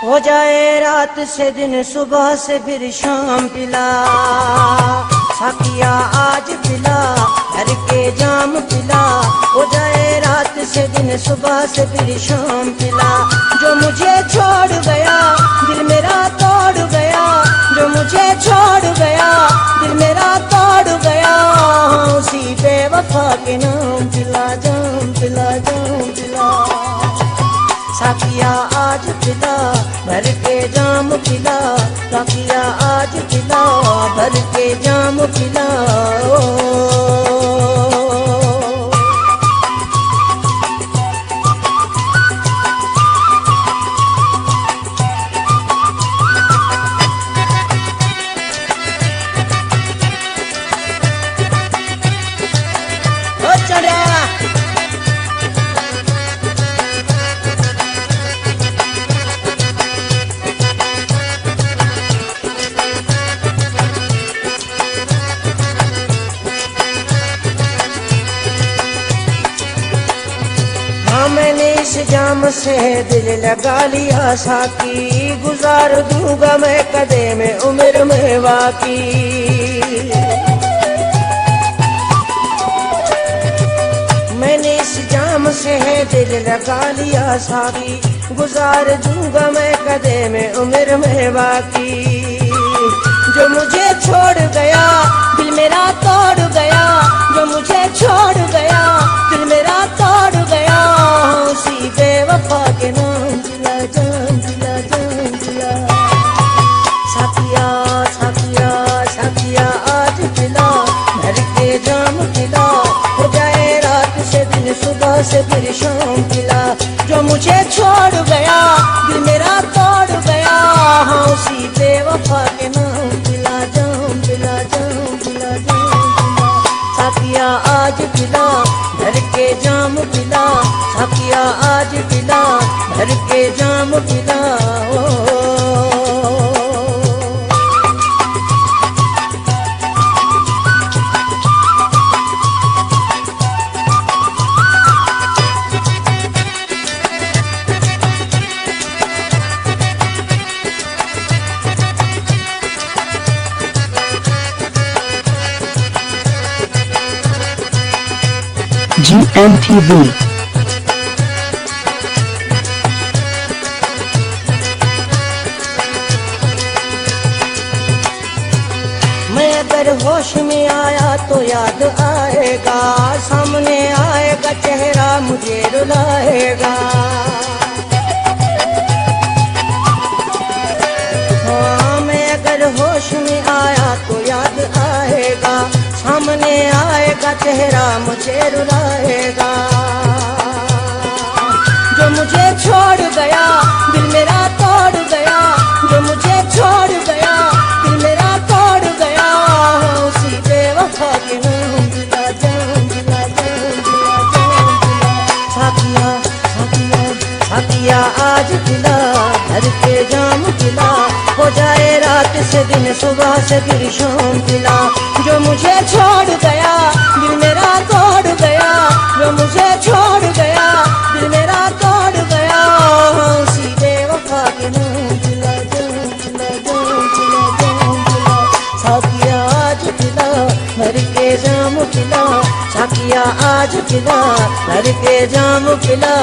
हो जाए रात से दिन, सुबह से फिर शाम पिला। साकिया आज पिला, घर के जाम पिला। हो जाए रात से दिन, सुबह से फिर शाम पिला। जो मुझे छोड़ गया दिल मेरा तोड़ गया, जो मुझे छोड़ गया दिल मेरा तोड़ गया। उसी बेवफा के नाम पिला, जाम पिला, जाम पिला। साकिया आज पिला, भर के जाम पिला। साकिया आज पिला, भर के जाम पिला। मैंने इस जाम से दिल लगा लिया साकी, गुजार दूंगा मैं कदे में उम्र में वाकी। मैंने इस जाम से दिल लगा लिया साकी, गुजार दूंगा मैं कदे में उम्र में वाकी। जो मुझे छोड़ गया दिल मेरा तोड़ गया, जो मुझे छोड़ गया दिल मेरा तोड़ गया। उसी बेवफा के नाम पिला, जाम पिला, जाम पिला। साकिया साकिया साकिया आज पिला, घर के जाम पिला। हो जाए रात से दिन, सुबह से फिर शाम पिला। जो मुझे छोड़ गया दिल मेरा तोड़ गया। उसी बेवफा के नाम पिला, जाम पिला, जाम पिला, जाम पिला। साकिया आज पिला, घर के जाम पिला। साकिया आज पिला, घर के जाम पिला। GMTV। मैं अगर होश में आया तो याद आएगा, सामने आएगा चेहरा मुझे रुलाएगा। हाँ मैं अगर होश में आया तो याद आएगा, सामने आएगा चेहरा मुझे रुलाएगा। जो मुझे छोड़ गया दिल मेरा तोड़ गया, जो मुझे छोड़ गया दिल मेरा तोड़ गया। उसी बेवफा के नाम पिला, जाम पिला, जाम पिला, जाम पिला। साकिया साकिया साकिया आज पिला, घर के जाम पिला। हो जाए रात से दिन, सुबह से फिर शाम पिला। जो मुझे छोड़ गया दिल मेरा तोड़ गया, जो मुझे छोड़ गया दिल मेरा तोड़ गया। उसी बेवफा के नाम पिला, जाम पिला, जाम पिला, जाम पिला। साकिया आज पिला, घर के जाम पिला। साकिया आज पिला, घर के जाम पिला।